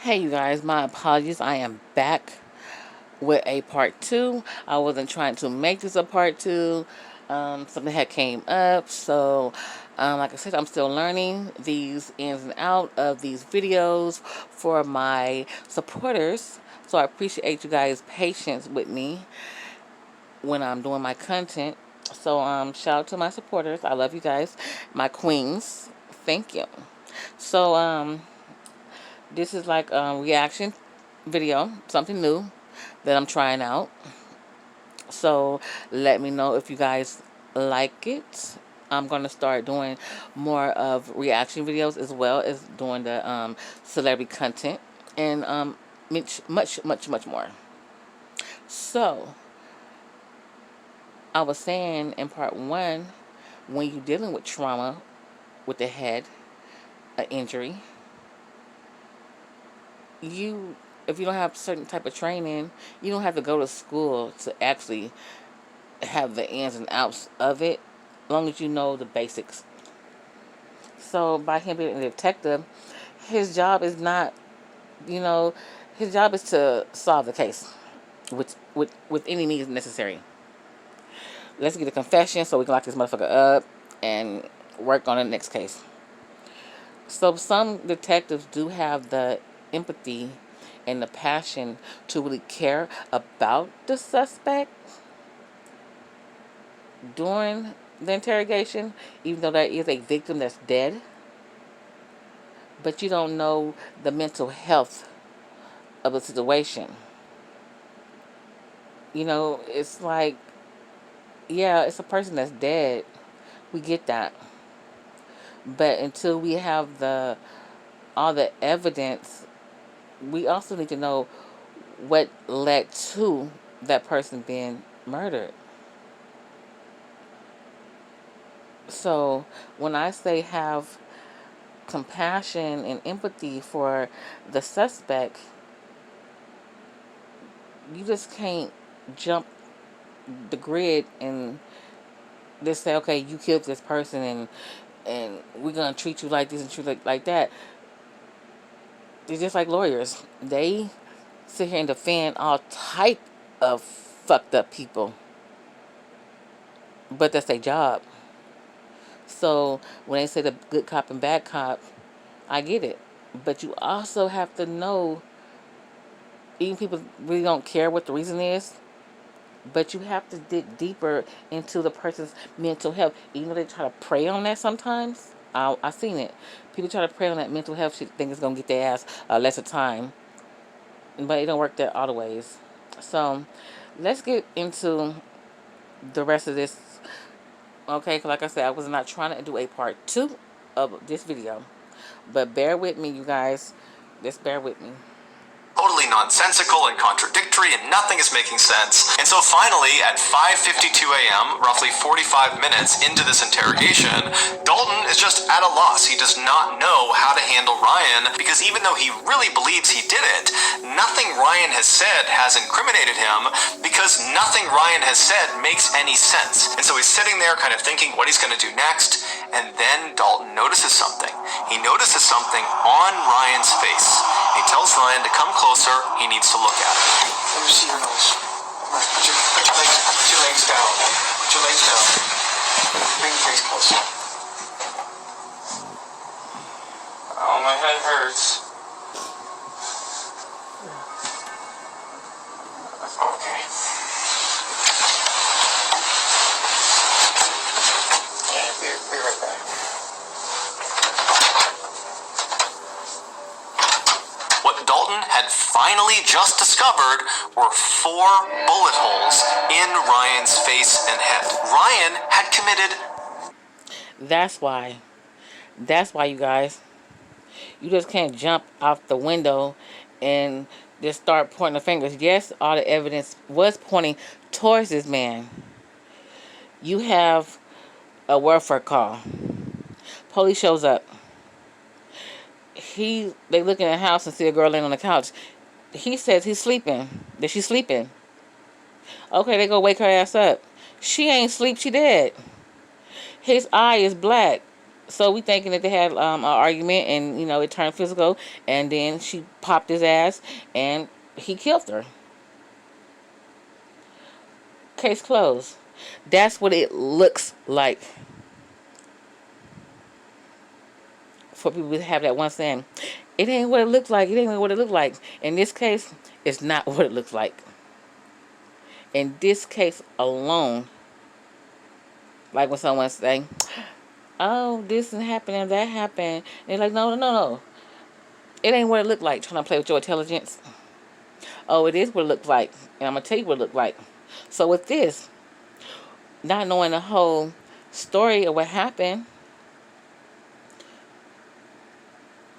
Hey you guys, my apologies. I am back with a part two. I wasn't trying to make this a part two. Something had came up, so like I said, I'm still learning these ins and out of these videos for my supporters. So I appreciate you guys' patience with me when I'm doing my content. So shout out to my supporters. I love you guys, my queens. Thank you. So this is like a reaction video, something new that I'm trying out. So let me know if you guys like it. I'm going to start doing more of reaction videos as well as doing the celebrity content and much more. So I was saying in part one, when you're dealing with trauma with the head, an injury, you if you don't have certain type of training, you don't have to go to school to actually have the ins and outs of it, as long as you know the basics. So by him being a detective, his job is not, you know, his job is to solve the case with any means necessary. Let's get a confession so we can lock this motherfucker up and work on the next case. So some detectives do have the empathy and the passion to really care about the suspect during the interrogation, even though there is a victim that's dead. But you don't know the mental health of the situation. It's like, yeah, it's a person that's dead. We get that. But until we have all the evidence, we also need to know what led to that person being murdered. So when I say have compassion and empathy for the suspect, you just can't jump the grid and just say, okay, you killed this person and we're gonna treat you like this and treat you like that. They're just like lawyers. They sit here and defend all type of fucked up people, but that's their job. So when they say the good cop and bad cop, I get it. But you also have to know, even people really don't care what the reason is, but you have to dig deeper into the person's mental health. Even though they try to prey on that sometimes, I've seen it. People try to prey on that mental health shit, think it's going to get their ass less of time. But it don't work that all the ways. So let's get into the rest of this. Okay, because like I said, I was not trying to do a part two of this video. But bear with me, you guys. Just bear with me. Totally nonsensical and contradictory, and nothing is making sense. And so finally, at 5:52 a.m., roughly 45 minutes into this interrogation, Dalton is just at a loss. He does not know how to handle Ryan, because even though he really believes he did it, nothing Ryan has said has incriminated him, because nothing Ryan has said makes any sense. And so he's sitting there kind of thinking what he's going to do next, and then Dalton notices something. He notices something on Ryan's face. He tells Ryan to come closer. He needs to look at it. Let me see your nose. Put your legs down. Put your legs down. Bring your face closer. Oh, my head hurts. Okay. Yeah, be right back. What Dalton had finally just discovered were 4 bullet holes in Ryan's face and head. Ryan had committed... That's why, you guys. You just can't jump out the window and just start pointing the fingers. Yes, all the evidence was pointing towards this man. You have a welfare call. Police shows up. They look in the house and see a girl laying on the couch. He says he's sleeping. That she's sleeping. Okay, they go wake her ass up. She ain't sleep. She dead. His eye is black. So we thinking that they had an argument, and it turned physical, and then she popped his ass, and he killed her. Case closed. That's what it looks like. For people to have that one saying, it ain't what it looks like. It ain't what it looks like. In this case, it's not what it looks like. In this case alone, like when someone say, "Oh, this and happened and that happened," and they're like, "No, no, no, no. It ain't what it looked like." Trying to play with your intelligence. Oh, it is what it looked like, and I'm gonna tell you what it looked like. So with this, not knowing the whole story of what happened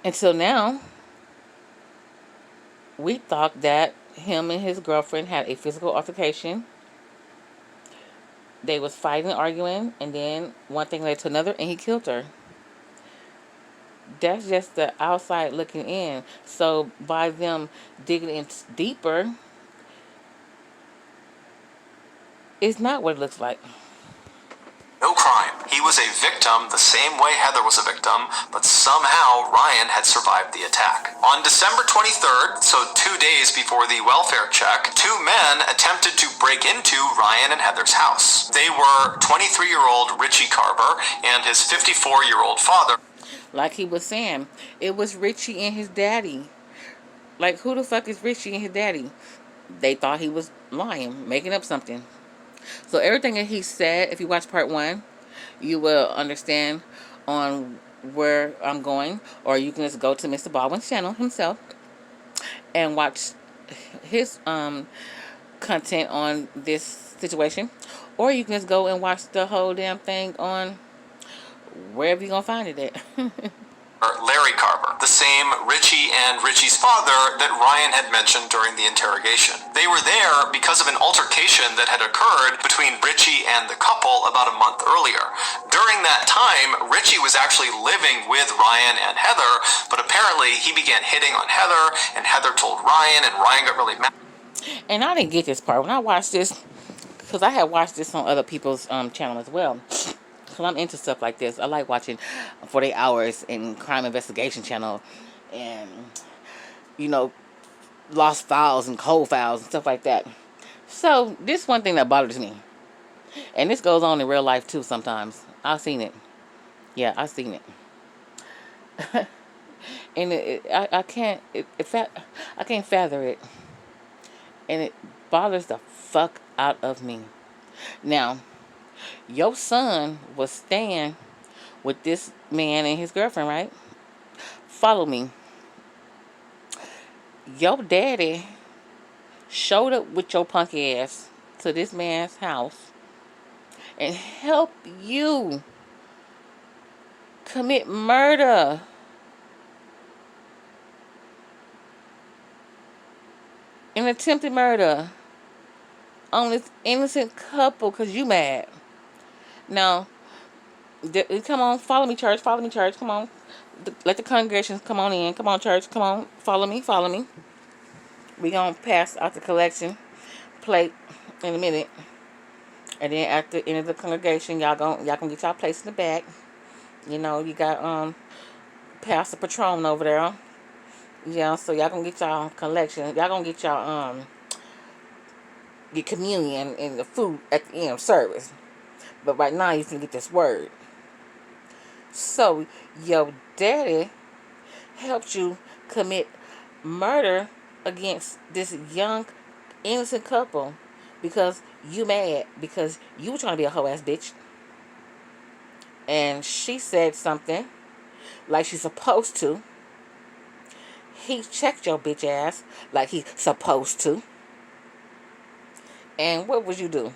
until now, we thought that him and his girlfriend had a physical altercation. They was fighting, arguing, and then one thing led to another, and he killed her. That's just the outside looking in. So by them digging in deeper, it's not what it looks like. No crime. He was a victim the same way Heather was a victim, but somehow Ryan had survived the attack. On December 23rd, so 2 days before the welfare check, two men attempted to break into Ryan and Heather's house. They were 23-year-old Richie Carver and his 54-year-old father. Like he was saying, it was Richie and his daddy. Like, who the fuck is Richie and his daddy? They thought he was lying, making up something. So everything that he said, if you watch part one, you will understand on where I'm going. Or you can just go to Mr. Baldwin's channel himself and watch his content on this situation. Or you can just go and watch the whole damn thing on wherever you're going to find it at. Larry Carver, the same Richie and Richie's father that Ryan had mentioned during the interrogation. They were there because of an altercation that had occurred between Richie and the couple about a month earlier. During that time, Richie was actually living with Ryan and Heather, but apparently he began hitting on Heather, and Heather told Ryan, and Ryan got really mad. And I didn't get this part. When I watched this, because I had watched this on other people's channel as well. Because I'm into stuff like this. I like watching 48 Hours and Crime Investigation channel. And, Lost Files and Cold Files and stuff like that. So, this one thing that bothers me. And this goes on in real life too sometimes. I've seen it. Yeah, I've seen it. And I can't, I can't fathom it. And it bothers the fuck out of me. Now, your son was staying with this man and his girlfriend, right? Follow me. Your daddy showed up with your punk ass to this man's house and helped you commit murder. An attempted murder on this innocent couple because you mad. Now, come on, follow me, church. Follow me, church. Come on. Let the congregations come on in. Come on, church. Come on. Follow me. Follow me. We gonna pass out the collection plate in a minute. And then at the end of the congregation, y'all gonna get y'all place in the back. You got Pastor Patron over there. Yeah, so y'all gonna get y'all collection. Y'all gonna get y'all your communion and the food at the end of service. But right now you can get this word. So your daddy helped you commit murder against this young innocent couple because you mad because you were trying to be a hoe ass bitch. And she said something like she's supposed to. He checked your bitch ass like he's supposed to. And what would you do?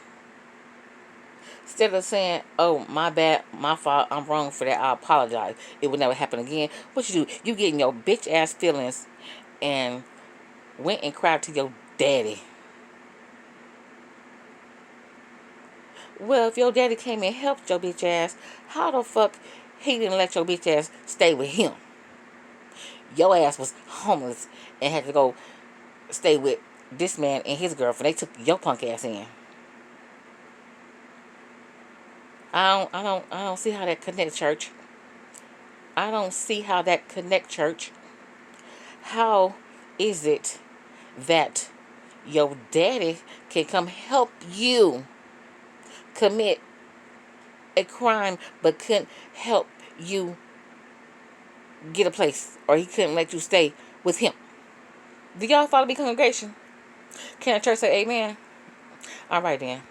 Instead of saying, "Oh, my bad, my fault, I'm wrong for that, I apologize, it would never happen again," what you do? You get in your bitch ass feelings and went and cried to your daddy. Well, if your daddy came and helped your bitch ass, how the fuck he didn't let your bitch ass stay with him? Your ass was homeless and had to go stay with this man and his girlfriend. They took your punk ass in. I don't see how that connects, church. I don't see how that connect, church. How is it that your daddy can come help you commit a crime but couldn't help you get a place, or he couldn't let you stay with him? Do y'all follow me, congregation? Can the church say amen? All right, then.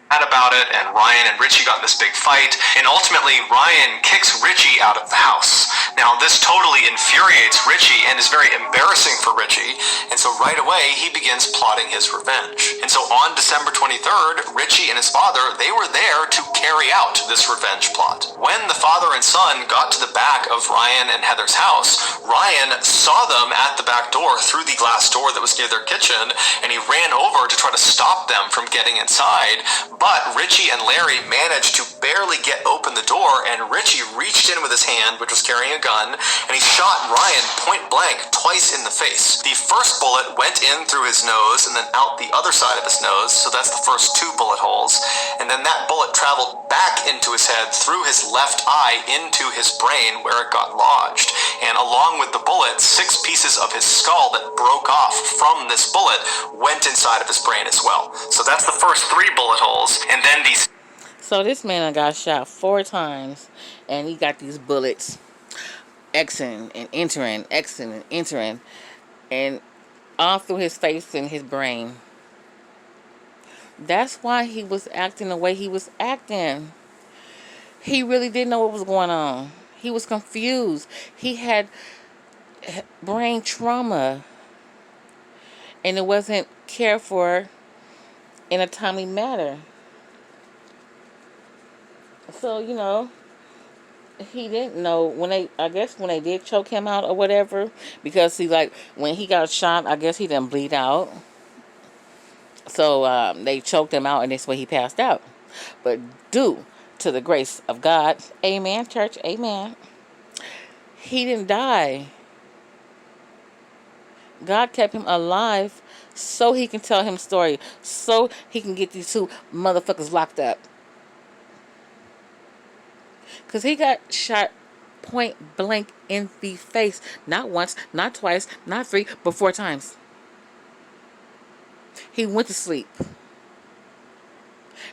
About it, and Ryan and Richie got in this big fight, and ultimately Ryan kicks Richie out of the house. Now, this totally infuriates Richie and is very embarrassing for Richie, and so right away he begins plotting his revenge. And so on December 23rd, Richie and his father, they were there to carry out this revenge plot. When the father and son got to the back of Ryan and Heather's house, Ryan saw them at the back door through the glass door that was near their kitchen, and he ran over to try to stop them from getting inside. But Richie and Larry managed to barely get open the door, and Richie reached in with his hand, which was carrying a gun, and he shot Ryan point blank twice in the face. The first bullet went in through his nose and then out the other side of his nose, so that's the first 2 bullet holes, and then that bullet traveled back into his head through his left eye into his brain where it got lodged. And along with the bullet, 6 pieces of his skull that broke off from this bullet went inside of his brain as well. So that's the first 3 bullet holes. And then these. So this man got shot 4 times, and he got these bullets Xing and entering, and all through his face and his brain. That's why he was acting the way he was acting. He really didn't know what was going on. He was confused. He had brain trauma, and it wasn't cared for in a timely manner. So, he didn't know when they did choke him out or whatever, because when he got shot, I guess he didn't bleed out. So they choked him out, and this way he passed out. But due to the grace of God, amen, church, amen, he didn't die. God kept him alive so he can tell him story, so he can get these 2 motherfuckers locked up. Because he got shot point blank in the face. Not once, not twice, not 3, but 4 times. He went to sleep.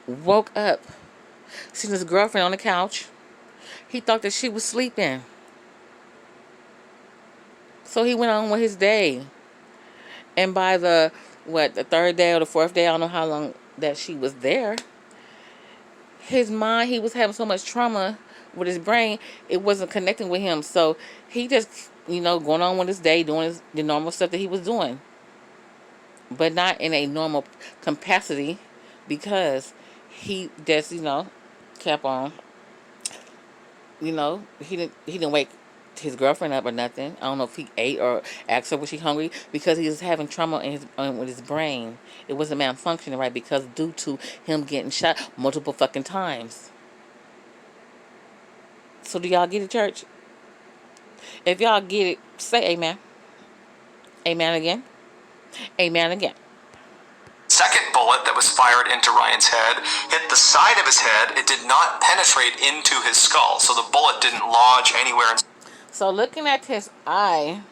Woke up. Seen his girlfriend on the couch. He thought that she was sleeping. So he went on with his day. And by the 3rd day or the 4th day, I don't know how long that she was there, his mind, he was having so much trauma with his brain, it wasn't connecting with him. So he just, going on with his day, doing the normal stuff that he was doing, but not in a normal capacity, because he just, kept on. He didn't wake his girlfriend up or nothing. I don't know if he ate or asked her was she hungry, because he was having trauma with his brain. It wasn't malfunctioning right, because due to him getting shot multiple fucking times. So do y'all get it, church? If y'all get it, say amen. Amen again. Amen again. Second bullet that was fired into Ryan's head hit the side of his head. It did not penetrate into his skull, so the bullet didn't lodge anywhere. So looking at his eye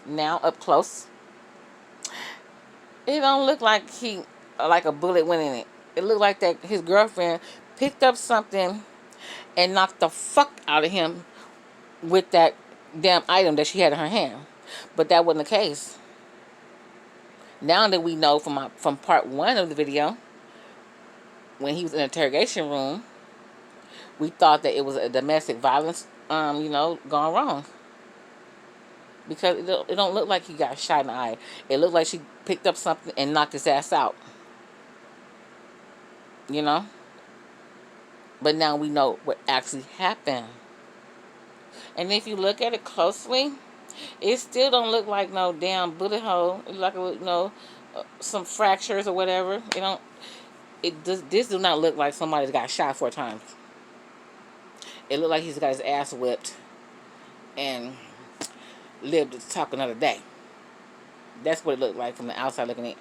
now up close, it don't look like a bullet went in it. It looked like that his girlfriend picked up something and knocked the fuck out of him with that damn item that she had in her hand. But that wasn't the case. Now that we know from part 1 of the video, when he was in the interrogation room, we thought that it was a domestic violence, gone wrong. Because it don't look like he got shot in the eye. It looked like she picked up something and knocked his ass out. But now we know what actually happened. And if you look at it closely, it still don't look like no damn bullet hole. It look like some fractures or whatever. This do not look like somebody got shot 4 times. It looked like he's got his ass whipped and lived to talk another day. That's what it looked like from the outside looking in.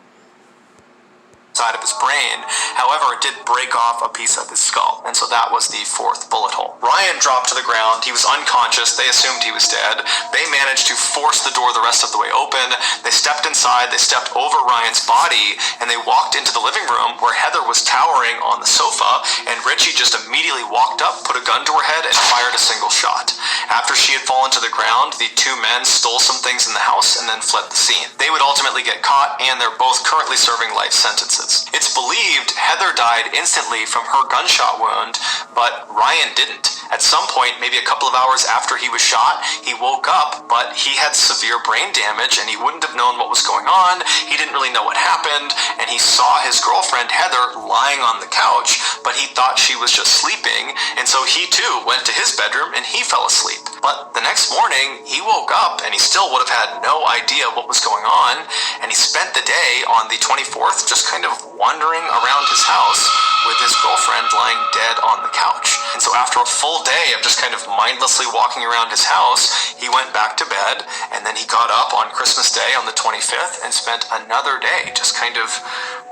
side of his brain. However, it did break off a piece of his skull, and so that was the fourth bullet hole. Ryan dropped to the ground. He was unconscious. They assumed he was dead. They managed to force the door the rest of the way open. They stepped inside. They stepped over Ryan's body, and they walked into the living room where Heather was towering on the sofa, and Richie just immediately walked up, put a gun to her head, and fired a single shot. After she had fallen to the ground, the two men stole some things in the house and then fled the scene. They would ultimately get caught, and they're both currently serving life sentences. It's believed Heather died instantly from her gunshot wound, but Ryan didn't. At some point, maybe a couple of hours after he was shot, he woke up, but he had severe brain damage and he wouldn't have known what was going on. He didn't really know what happened, and he saw his girlfriend Heather lying on the couch, but he thought she was just sleeping, and so he too went to his bedroom and he fell asleep. But the next morning, he woke up and he still would have had no idea what was going on, and he spent the day on the 24th just kind of wandering around his house with his girlfriend lying dead on the couch. And so after a full day of just kind of mindlessly walking around his house, he went back to bed, and then he got up on Christmas Day on the 25th and spent another day just kind of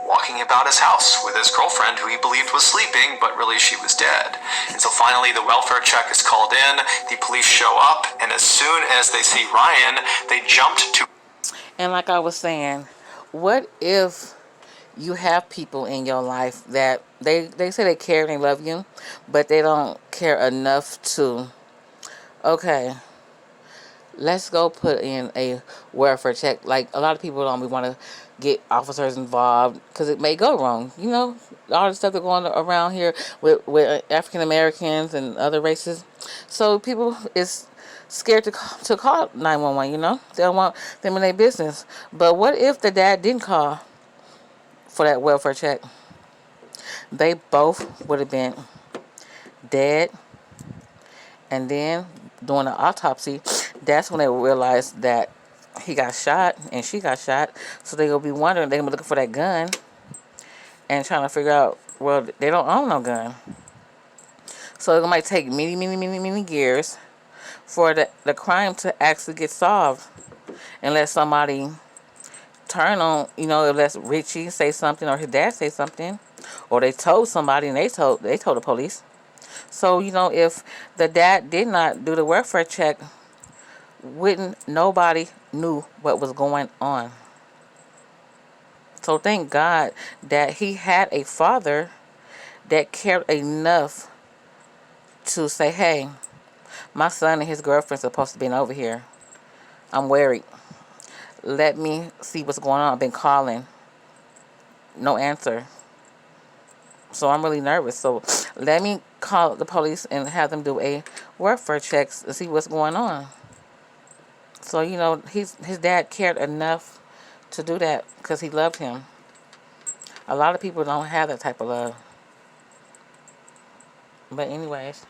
walking about his house with his girlfriend, who he believed was sleeping, but really she was dead. And so finally the welfare check is called in, the police show up, and as soon as they see Ryan, they jumped to... And like I was saying, what if you have people in your life that they say they care and they love you, but they don't care enough to, okay, let's go put in a welfare check. Like, a lot of people don't want to get officers involved because it may go wrong. You know, all the stuff that's going around here with African Americans and other races. So people is scared to call 911, you know. They don't want them in their business. But what if the dad didn't call for that welfare check? They both would have been dead. And then during the autopsy, that's when they realized that he got shot and she got shot. So they're going to be wondering, they're going to be looking for that gun and trying to figure out, well, they don't own no gun. So it might take many years for the crime to actually get solved, unless somebody turn on, you know, unless Richie say something or his dad say something, or they told somebody and they told the police. So, you know, if the dad did not do the welfare check, wouldn't nobody knew what was going on. So thank God that he had a father that cared enough to say, hey, my son and his girlfriend supposed to be over here. I'm worried. Let me see what's going on. I've been calling. No answer. So I'm really nervous. So let me call the police and have them do a welfare check to see what's going on. So, you know, his dad cared enough to do that because he loved him. A lot of people don't have that type of love. But anyways,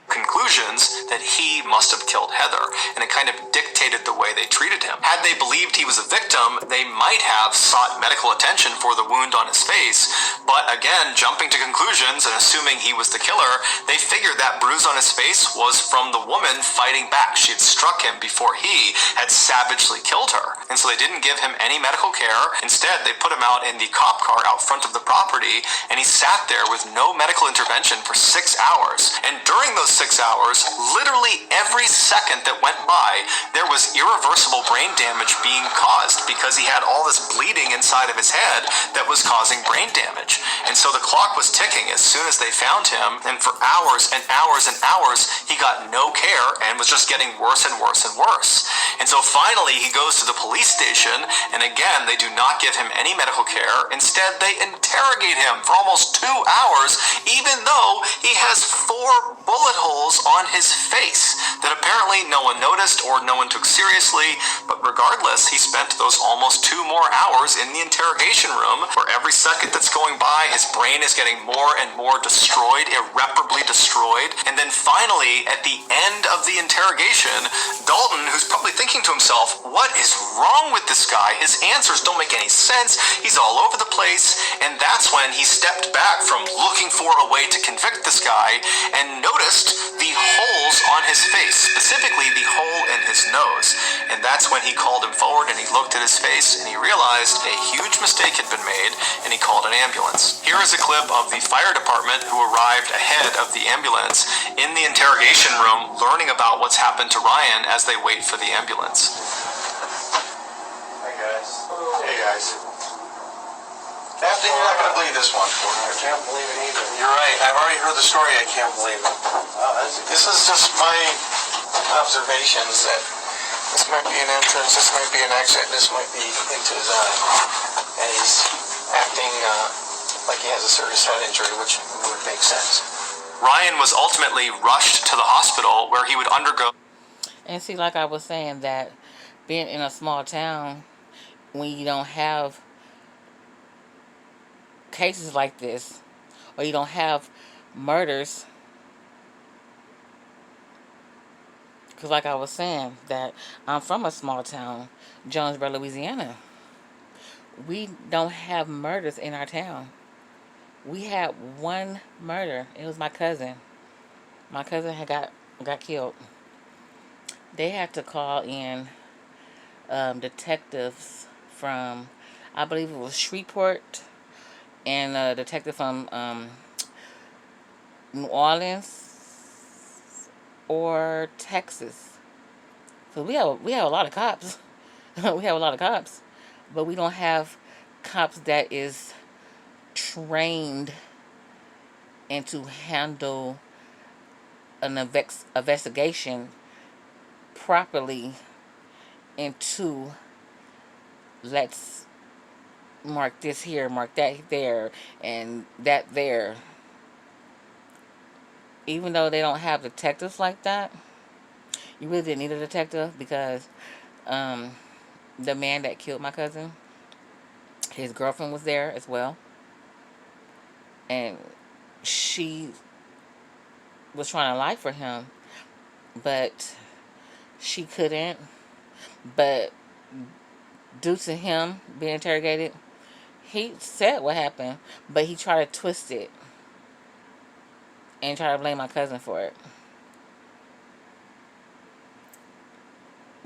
conclusions that he must have killed Heather, and it kind of dictated the way they treated him. Had they believed he was a victim, they might have sought medical attention for the wound on his face, but again, jumping to conclusions and assuming he was the killer, they figured that bruise on his face was from the woman fighting back. She had struck him before he had savagely killed her, and so they didn't give him any medical care. Instead, they put him out in the cop car out front of the property, and he sat there with no medical intervention for 6 hours, and during those 6 hours, literally every second that went by, there was irreversible brain damage being caused because he had all this bleeding inside of his head that was causing brain damage. And so the clock was ticking as soon as they found him, and for hours and hours and hours, he got no care and was just getting worse and worse and worse. And so finally, he goes to the police station, and again, they do not give him any medical care. Instead, they interrogate him for almost 2 hours, even though he has 4 bullet holes on his face that apparently no one noticed or no one took seriously. But regardless, he spent those almost 2 more hours in the interrogation room, where every second that's going by, his brain is getting more and more destroyed, irreparably destroyed. And then finally, at the end of the interrogation, Dalton, who's probably thinking to himself, what is wrong with this guy? His answers don't make any sense. He's all over the place. And that's when he stepped back from looking for a way to convict this guy and noticed the holes on his face, specifically the hole in his nose. And that's when he called him forward and he looked at his face and he realized a huge mistake had been made and he called an ambulance. Here is a clip of the fire department who arrived ahead of the ambulance in the interrogation room learning about what's happened to Ryan as they wait for the ambulance. Hey guys. Hey guys. Captain, you're not going to believe this one. I can't believe it either. You're right. I've already heard the story. I can't believe it. This is just my observations that this might be an entrance, this might be an exit, this might be into his eye. And he's acting like he has a serious head injury, which would make sense. Ryan was ultimately rushed to the hospital where he would undergo. And see, like I was saying, that being in a small town, when you don't have cases like this, or you don't have murders, because like I was saying, that I'm from a small town, Jonesboro, Louisiana. We don't have murders in our town. We had one murder. It was my cousin. My cousin had got killed. They had to call in detectives from, I believe it was Shreveport, and a detective from New Orleans or Texas. So we have a lot of cops. We have a lot of cops, but we don't have cops that is trained and to handle an investigation properly into, let's mark this here, mark that there, and that there. Even though they don't have detectives like that, you really didn't need a detective, because the man that killed my cousin, his girlfriend was there as well, and she was trying to lie for him, but she couldn't. But due to him being interrogated, he said what happened, but he tried to twist it and try to blame my cousin for it.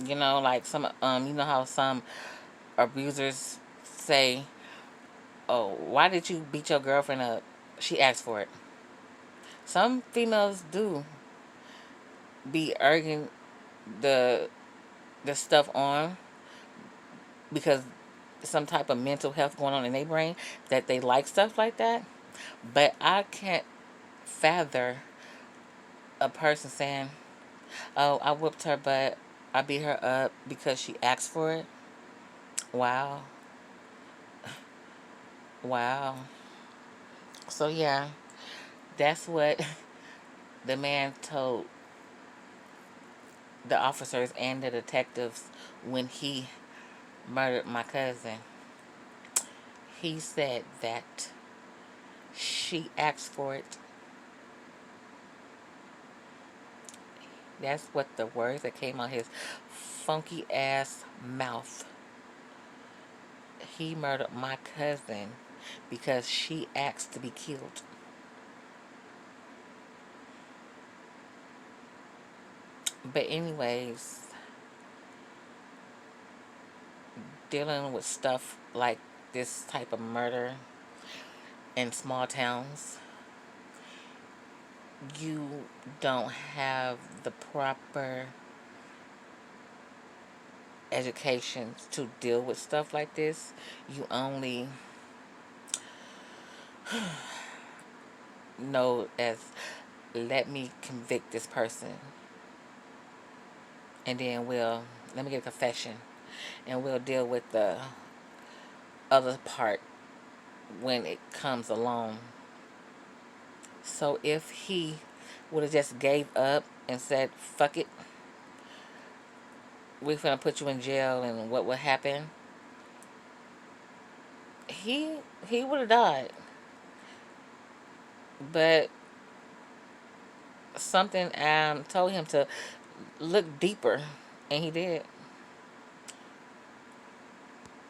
You know, like some, you know how some abusers say, "Oh, why did you beat your girlfriend up? She asked for it." Some females do be urging the stuff on because some type of mental health going on in their brain, that they like stuff like that. But I can't fathom a person saying, "Oh, I whooped her butt. I beat her up because she asked for it." Wow. Wow. So yeah, that's what the man told the officers and the detectives when he murdered my cousin. He said that she asked for it. That's what the words that came out his funky ass mouth. He murdered my cousin because she asked to be killed. But anyways, dealing with stuff like this type of murder in small towns, you don't have the proper education to deal with stuff like this. You only know as, let me convict this person, and then let me get a confession, and we'll deal with the other part when it comes along. So if he would have just gave up and said, "Fuck it, we're gonna put you in jail," and what would happen? He would have died. But something told him to look deeper, and he did.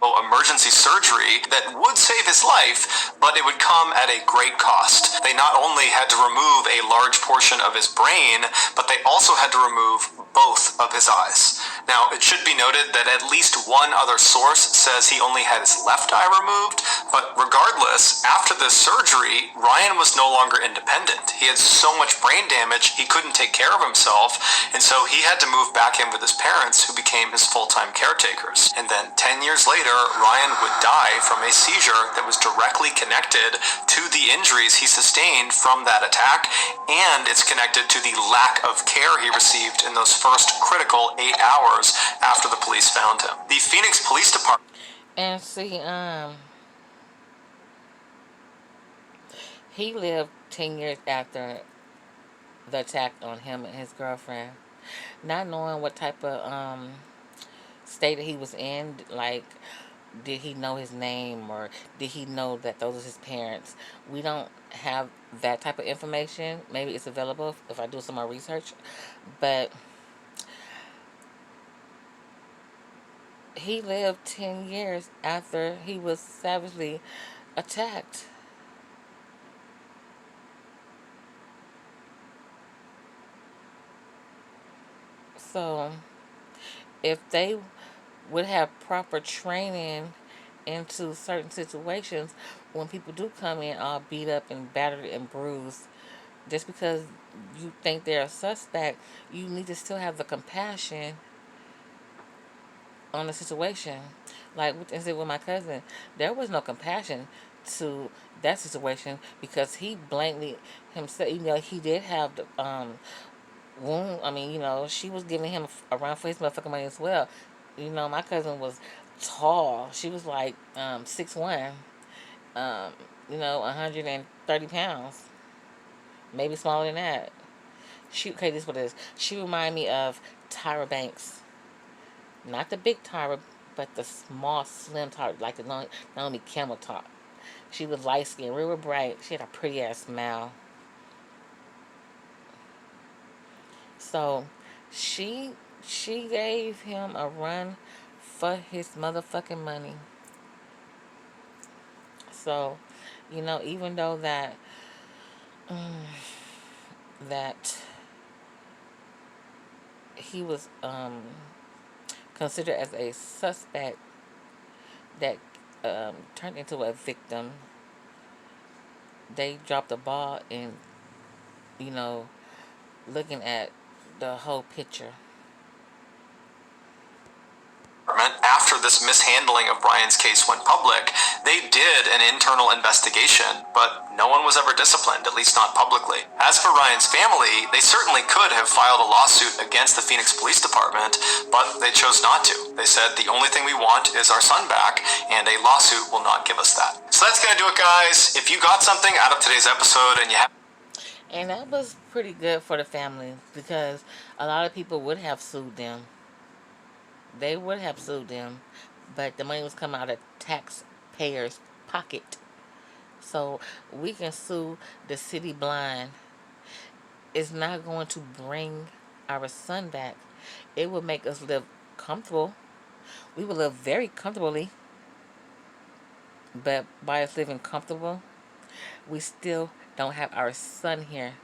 A emergency surgery that would save his life, but it would come at a great cost. They not only had to remove a large portion of his brain, but they also had to remove both of his eyes. Now, it should be noted that at least one other source says he only had his left eye removed, but regardless, after this surgery, Ryan was no longer independent. He had so much brain damage, he couldn't take care of himself, and so he had to move back in with his parents, who became his full-time caretakers. And then 10 years later, Ryan would die from a seizure that was directly connected to the injuries he sustained from that attack, and it's connected to the lack of care he received in those first critical 8 hours after the police found him. The Phoenix Police Department. And see, he lived 10 years after the attack on him and his girlfriend, not knowing what type of state that he was in. Like, did he know his name, or did he know that those are his parents? We don't have that type of information. Maybe it's available if I do some more research, but he lived 10 years after he was savagely attacked. So, if they would have proper training into certain situations, when people do come in all beat up and battered and bruised, just because you think they're a suspect, you need to still have the compassion on the situation. Like with incident with my cousin, there was no compassion to that situation because he blatantly himself, he did have the wound. I mean, she was giving him a run for his motherfucking money as well. My cousin was tall. She was like 6'1", 130 pounds, maybe smaller than that. Okay, this is what it is. She reminded me of Tyra Banks. Not the big Tyra, but the small, slim Tyra, like the Naomi Campbell top. She was light skinned, real bright. She had a pretty ass smile. So, she gave him a run for his motherfucking money. So, even though that he was considered as a suspect that turned into a victim, they dropped the ball in, looking at the whole picture. After this mishandling of Ryan's case went public, they did an internal investigation, but no one was ever disciplined, at least not publicly. As for Ryan's family, they certainly could have filed a lawsuit against the Phoenix Police Department, but they chose not to. They said the only thing we want is our son back, and a lawsuit will not give us that. So that's gonna do it, guys. If you got something out of today's episode and you have... And that was pretty good for the family because a lot of people would have sued them. They would have sued them, but the money was coming out of taxpayers' pocket. So we can sue the city blind. It's not going to bring our son back. It will make us live comfortable. We will live very comfortably. But by us living comfortable, we still don't have our son here.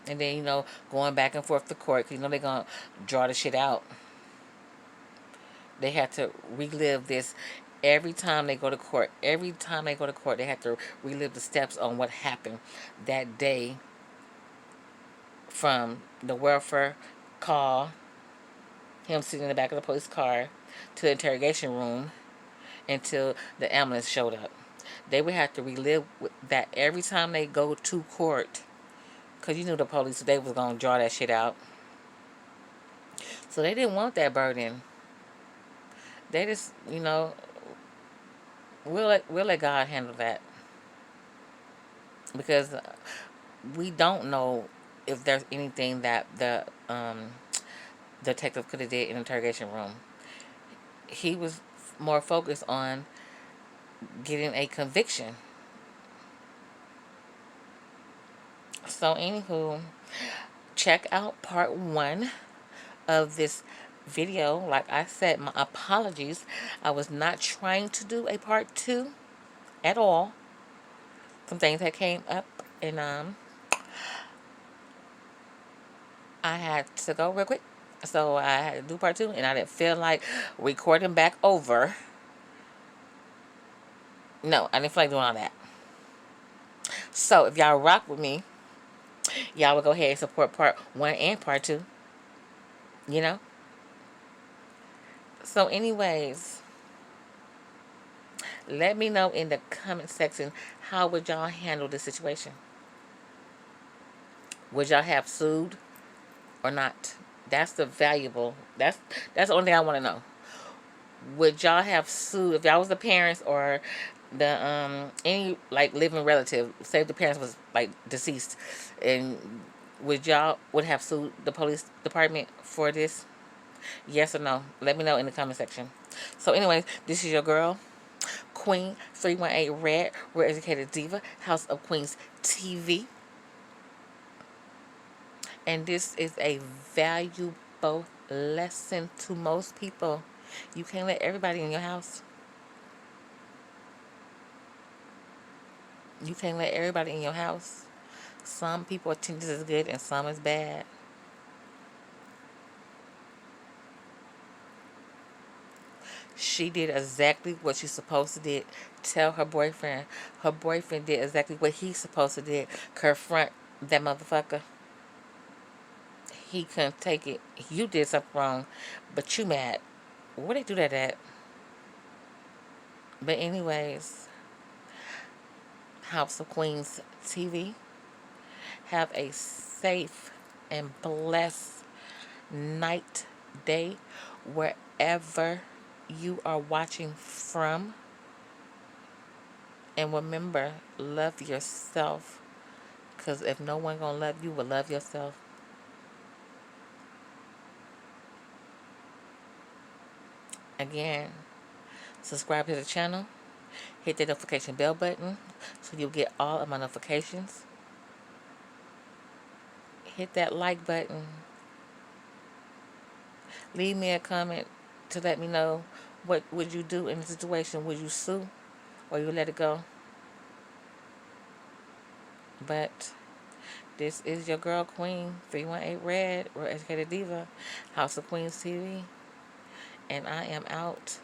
And then, going back and forth to court, because they're going to draw the shit out. They have to relive this every time they go to court. Every time they go to court, they have to relive the steps on what happened that day, from the welfare call, him sitting in the back of the police car, to the interrogation room, until the ambulance showed up. They would have to relive that every time they go to court. Because the police, they was going to draw that shit out. So they didn't want that burden. They just, we'll let God handle that. Because we don't know if there's anything that the detective could have did in the interrogation room. He was more focused on getting a conviction. So, anywho, check out part 1 of this video. Like I said, my apologies. I was not trying to do a part 2 at all. Some things that came up, and I had to go real quick. So I had to do part 2, and I didn't feel like recording back over. No, I didn't feel like doing all that. So if y'all rock with me, y'all will go ahead and support part 1 and part 2. You know? So anyways, let me know in the comment section, how would y'all handle this situation? Would y'all have sued or not? That's the valuable. That's the only thing I want to know. Would y'all have sued if y'all was the parents or the any like living relative? Say the parents was like deceased, and would have sued the police department for this? Yes or no? Let me know in the comment section. So, anyways, this is your girl, Queen 318 Red, Real Educated Diva, House of Queens TV. And this is a valuable lesson to most people. You can't let everybody in your house. You can't let everybody in your house. Some people think this is good and some is bad. She did exactly what she's supposed to did. Tell her boyfriend. Her boyfriend did exactly what he's supposed to did. Confront that motherfucker. He couldn't take it. You did something wrong, but you mad. Where they do that at? But anyways, House of Queens TV. Have a safe and blessed night, day, wherever you are watching from. And remember, love yourself. Because if no one gonna love you, will love yourself. Again, subscribe to the channel. Hit the notification bell button so you'll get all of my notifications. Hit that like button. Leave me a comment to let me know what would you do in the situation. Would you sue or you let it go? But this is your girl, Queen 318 Red, Real Educated Diva, House of Queens TV, and I am out.